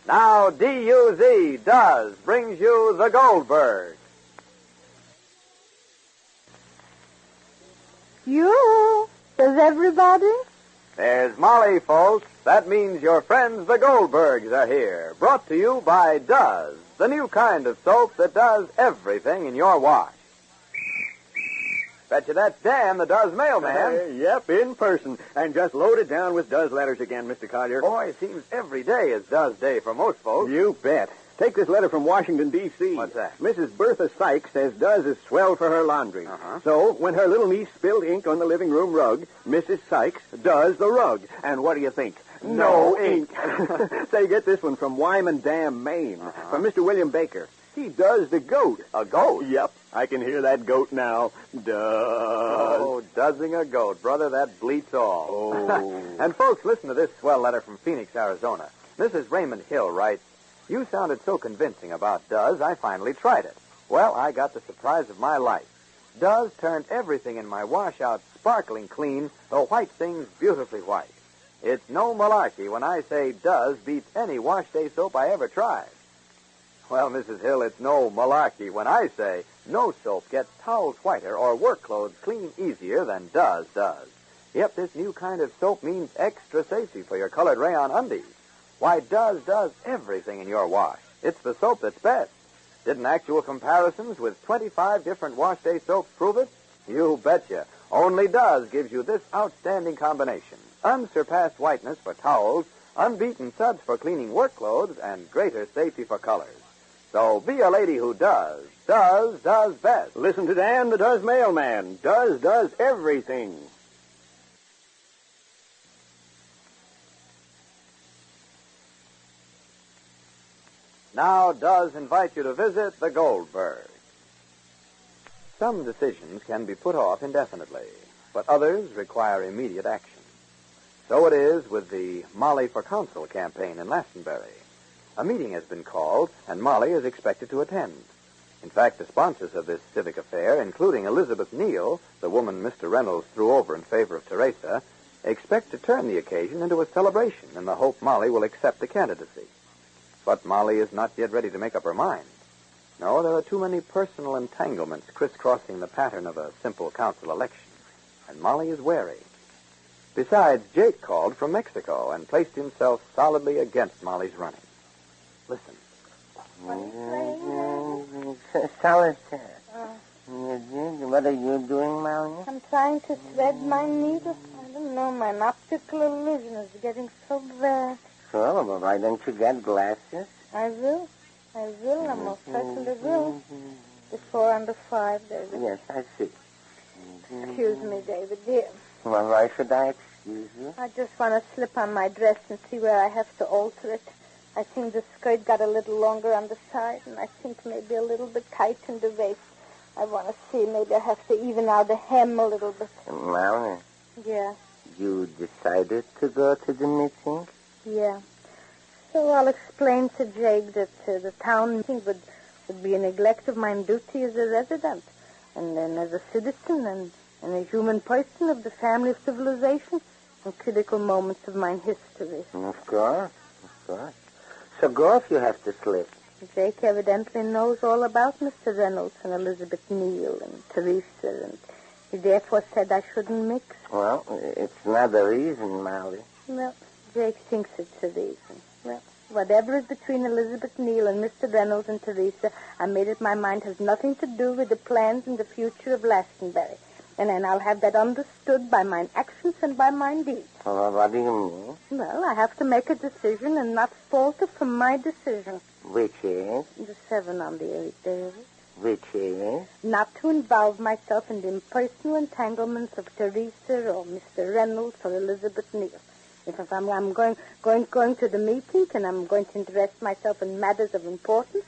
Now, D-U-Z, Does, brings you the Goldbergs. You? Does everybody? There's Molly, folks. That means your friends, the Goldbergs, are here. Brought to you by Does, the new kind of soap that does everything in your wash. Bet you that's Dan, the Does mailman. Yep, in person. And just loaded down with Does letters again, Mr. Collier. Boy, it seems every day is Does Day for most folks. You bet. Take this letter from Washington, D.C. What's that? Mrs. Bertha Sykes says Does is swell for her laundry. Uh-huh. So, when her little niece spilled ink on the living room rug, Mrs. Sykes does the rug. And what do you think? No ink. Say, get this one from Wyman Dam, Maine. Uh-huh. From Mr. William Baker. He does the goat. A goat? Yep. I can hear that goat now. Does. Oh, doesing a goat, brother, that bleats all. Oh. And, folks, listen to this swell letter from Phoenix, Arizona. Mrs. Raymond Hill writes, "You sounded so convincing about Does, I finally tried it. Well, I got the surprise of my life. Does turned everything in my washout sparkling clean, the white things beautifully white. It's no malarkey when I say Does beats any wash day soap I ever tried." Well, Mrs. Hill, it's no malarkey when I say no soap gets towels whiter or work clothes clean easier than Does does. Yep, this new kind of soap means extra safety for your colored rayon undies. Why, Does does everything in your wash. It's the soap that's best. Didn't actual comparisons with 25 different wash day soaps prove it? You betcha. Only Does gives you this outstanding combination. Unsurpassed whiteness for towels, unbeaten suds for cleaning work clothes, and greater safety for colors. So be a lady who does best. Listen to Dan, the Does mailman. Does everything. Now Does invite you to visit the Goldbergs. Some decisions can be put off indefinitely, but others require immediate action. So it is with the Molly for Council campaign in Glastonbury. A meeting has been called, and Molly is expected to attend. In fact, the sponsors of this civic affair, including Elizabeth Neal, the woman Mr. Reynolds threw over in favor of Teresa, expect to turn the occasion into a celebration in the hope Molly will accept the candidacy. But Molly is not yet ready to make up her mind. No, there are too many personal entanglements crisscrossing the pattern of a simple council election, and Molly is wary. Besides, Jake called from Mexico and placed himself solidly against Molly's running. Listen. Solitaire. What are you doing, Molly? I'm trying to thread my needle. I don't know, my optical illusion is getting so bad. Sure, well, why don't you get glasses? I will. I most certainly will. Before under 5, David. Yes, I see. Excuse me, David, dear. Well, why should I excuse you? I just want to slip on my dress and see where I have to alter it. I think the skirt got a little longer on the side, and I think maybe a little bit tight in the waist. I want to see, maybe I have to even out the hem a little bit. Molly? Yeah. You decided to go to the meeting? Yeah. So I'll explain to Jake that the town meeting would be a neglect of my duty as a resident, and then as a citizen and a human person of the family of civilization, and critical moments of my history. Of course. So go if you have to slip. Jake evidently knows all about Mr. Reynolds and Elizabeth Neal and Teresa, and he therefore said I shouldn't mix. Well, it's not a reason, Molly. Well, Jake thinks it's a reason. Well, whatever is between Elizabeth Neal and Mr. Reynolds and Teresa, I made up my mind has nothing to do with the plans and the future of Glastonbury. And then I'll have that understood by mine actions and by mine deeds. Well, what do you mean? Well, I have to make a decision and not falter from my decision. Which is? The 7 on the 8, David. Which is? Not to involve myself in the impersonal entanglements of Teresa or Mr. Reynolds or Elizabeth Neal. If I'm going to the meeting and I'm going to interest myself in matters of importance,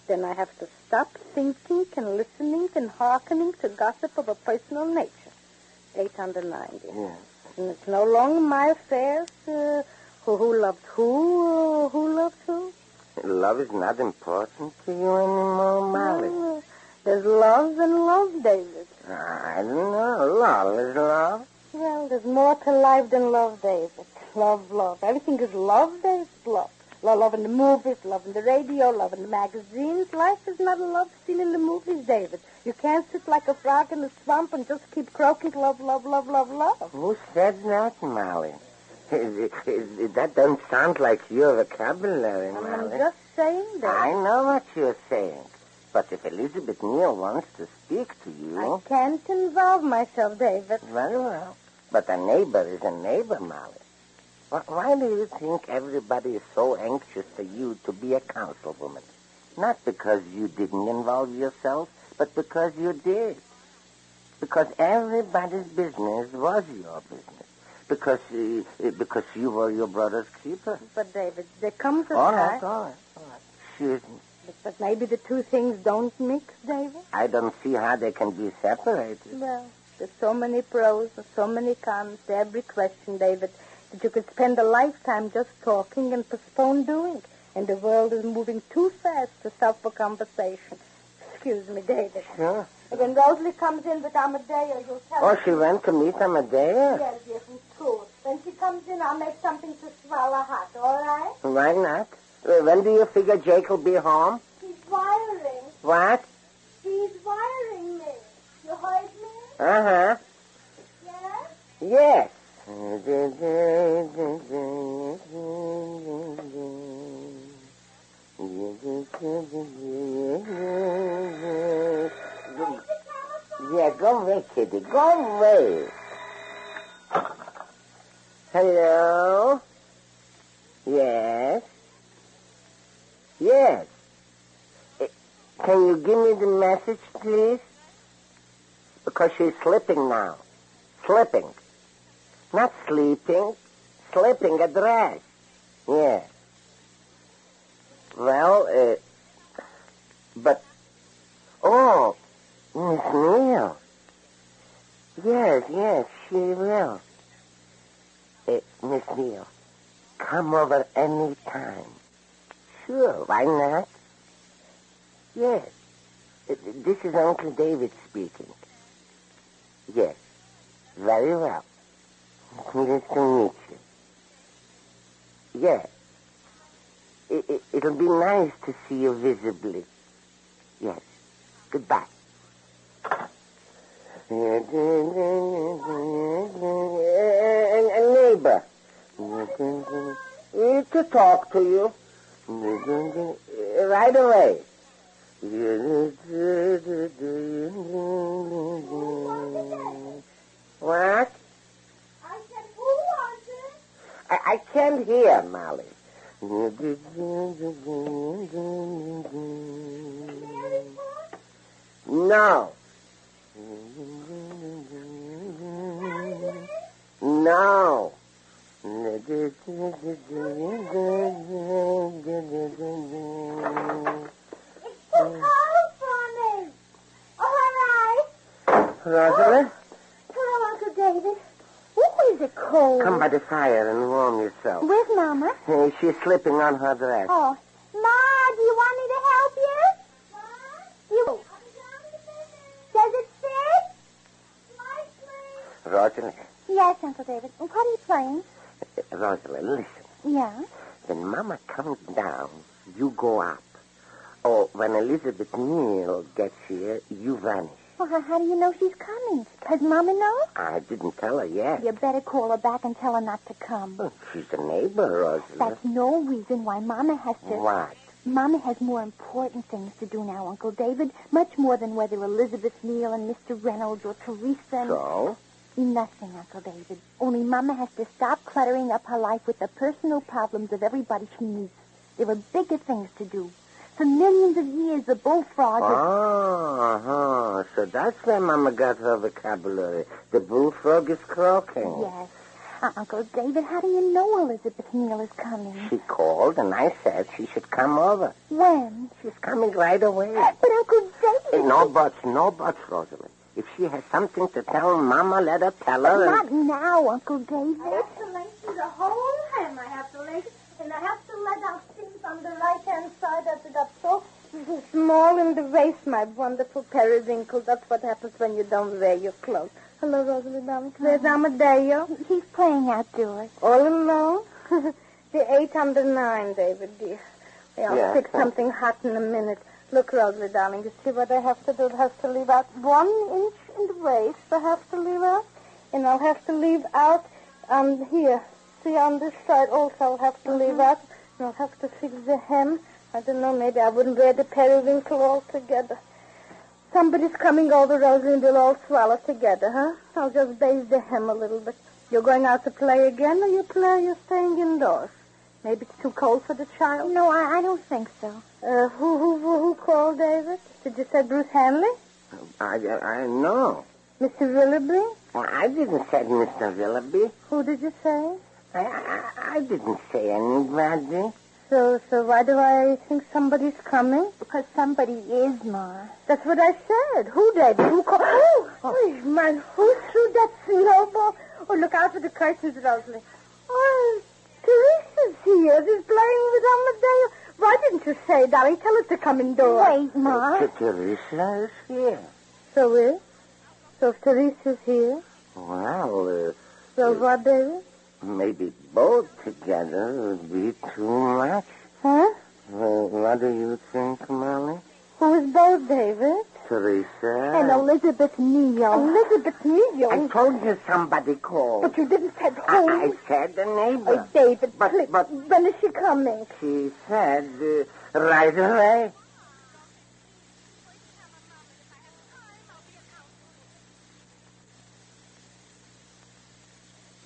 then I have to stop thinking and listening and hearkening to gossip of a personal nature. 8 under 90. Yes. And it's no longer my affair who loved who loved who. Love is not important to you anymore, Molly. There's love and love, David. I don't know. Love is love. Well, there's more to life than love, David. Love. Everything is love, there's love. Loving the movies, loving the radio, loving the magazines. Life is not a love scene in the movies, David. You can't sit like a frog in the swamp and just keep croaking love, love, love, love, love. Who said that, Molly? That don't sound like your vocabulary, Molly. I'm just saying that. I know what you're saying. But if Elizabeth Neal wants to speak to you... I can't involve myself, David. Very well. But a neighbor is a neighbor, Molly. Why do you think everybody is so anxious for you to be a councilwoman? Not because you didn't involve yourself, but because you did. Because everybody's business was your business. Because you were your brother's keeper. But, David, there comes a time... time... All right. Excuse me. But maybe the two things don't mix, David? I don't see how they can be separated. Well, there's so many pros and so many cons to every question, David, that you could spend a lifetime just talking and postpone doing. And the world is moving too fast to stop for conversation. Excuse me, David. Sure. When Rosalie comes in with Amadeo, you'll tell her... Oh, she went to meet Amadeo? Yes, dear, from school. When she comes in, I'll make something to swallow hot, all right? Why not? When do you figure Jake will be home? He's wiring. What? He's wiring me. You heard me? Uh-huh. Yes? Yes. Yeah, go away, kitty. Go away. Hello? Yes? Yes. Can you give me the message, please? Because she's slipping now. Slipping. Not sleeping. Slipping a dress. Yeah. Well, but... Oh, Miss Neal. Yes, she will. Miss Neal, come over any time. Sure, why not? Yes. This is Uncle David speaking. Yes. Very well. Pleased to meet you. Yes. It'll be nice to see you visibly. Yes. Goodbye. A neighbor. To talk to you. Right away. What? I said, who wants it? I can't hear, Molly. No. No. It's too cold for me. All right. Rosalind? Hello, Uncle David. Oh, is it cold? Come by the fire and warm yourself. Where's Mama? She's slipping on her dress. Oh. Ma, do you want me to help you? Ma? You. Does it fit? Rosalind. Yes, Uncle David. What are you playing? Rosalind, listen. Yeah? When Mama comes down, you go up. Or when Elizabeth Neal gets here, you vanish. Well, how do you know she's coming? Does Mama know? I didn't tell her yet. You better call her back and tell her not to come. Oh, she's a neighbor, Rosalind. That's no reason why Mama has to... What? Mama has more important things to do now, Uncle David. Much more than whether Elizabeth Neal and Mr. Reynolds or Teresa and... So? Nothing, Uncle David. Only Mama has to stop cluttering up her life with the personal problems of everybody she meets. There are bigger things to do. For millions of years, the bullfrog... Oh, so that's where Mama got her vocabulary. The bullfrog is croaking. Yes. Uncle David, how do you know Elizabeth Neal is coming? She called, and I said she should come over. When? She's coming right away. But Uncle David... No buts, Rosalind. If she has something to tell Mama, let her tell her. Not now, Uncle David. I have to lay through the whole ham. I have to lay, and I have to let out things on the right-hand side as it got so small in the waist, my wonderful periwinkle. That's what happens when you don't wear your clothes. Hello, Rosalie, darling. There's Amadeo. He's playing outdoors. All alone? The 8 under 9, David, dear. I'll fix something hot in a minute. Look, Rosalie, darling, you see what I have to do? I have to leave out 1 inch in the waist. I have to leave out. And I'll have to leave out here. See, on this side also I'll have to leave out. And I'll have to fix the hem. I don't know, maybe I wouldn't wear the periwinkle altogether. Somebody's coming over, Rosalie, and they'll all swallow together, huh? I'll just base the hem a little bit. You're going out to play again, or you're staying indoors? Maybe it's too cold for the child? No, I don't think so. Who called, David? Did you say Bruce Hanley? I know. Mr. Willoughby? I didn't say Mr. Willoughby. Who did you say? I didn't say anybody. So why do I think somebody's coming? Because somebody is, Ma. That's what I said. Who, David? Who called? Oh, man, who threw that snowball? Oh, look out for the curtains, Rosalie. Oh, Teresa's here. She's playing with Amadeo. Why didn't you say, darling? Tell her to come indoors. Wait, Ma. Teresa is here. So if Teresa's here? Well, So what, David? maybe both together would be too much. Huh? What do you think, Molly? Who is both, David? Teresa? And Elizabeth Neal. Elizabeth Neal. I told you somebody called. But you didn't say who. I said the neighbor. David, But- please. but- When is she coming? She said right away.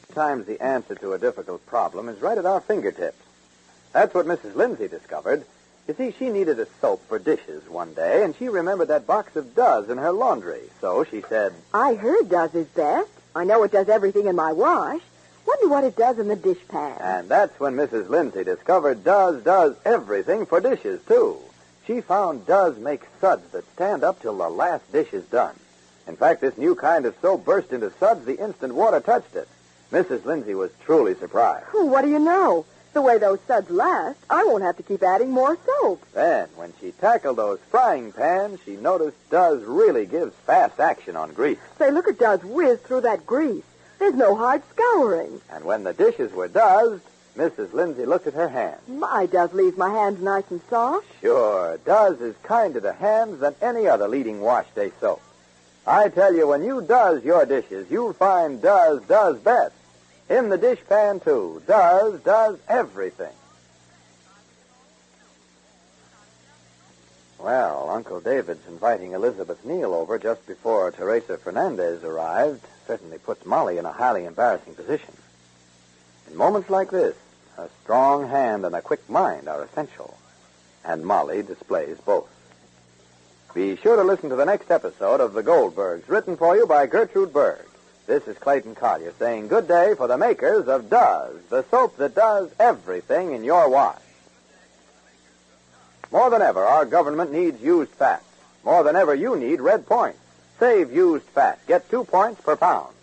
Sometimes the answer to a difficult problem is right at our fingertips. That's what Mrs. Lindsay discovered. You see, she needed a soap for dishes one day, and she remembered that box of Does in her laundry. So she said, I heard Does is best. I know it does everything in my wash. Wonder what it does in the dishpan. and that's when Mrs. Lindsay discovered Does does everything for dishes, too. She found Does make suds that stand up till the last dish is done. In fact, this new kind of soap burst into suds the instant water touched it. Mrs. Lindsay was truly surprised. What do you know? The way those suds last, I won't have to keep adding more soap. Then, when she tackled those frying pans, she noticed Does really gives fast action on grease. Say, look at Does whiz through that grease. There's no hard scouring. And when the dishes were Does, Mrs. Lindsay looked at her hands. My Does leaves my hands nice and soft. Sure, Does is kinder to hands than any other leading wash day soap. I tell you, when you Does your dishes, you'll find Does does best. In the dishpan, too, Does does everything. Well, Uncle David's inviting Elizabeth Neal over just before Teresa Fernandez arrived certainly puts Molly in a highly embarrassing position. In moments like this, a strong hand and a quick mind are essential, and Molly displays both. Be sure to listen to the next episode of The Goldbergs, written for you by Gertrude Berg. This is Clayton Collier saying good day for the makers of Does, the soap that does everything in your wash. More than ever, our government needs used fats. More than ever, you need Red Points. Save used fat. Get 2 points per pound.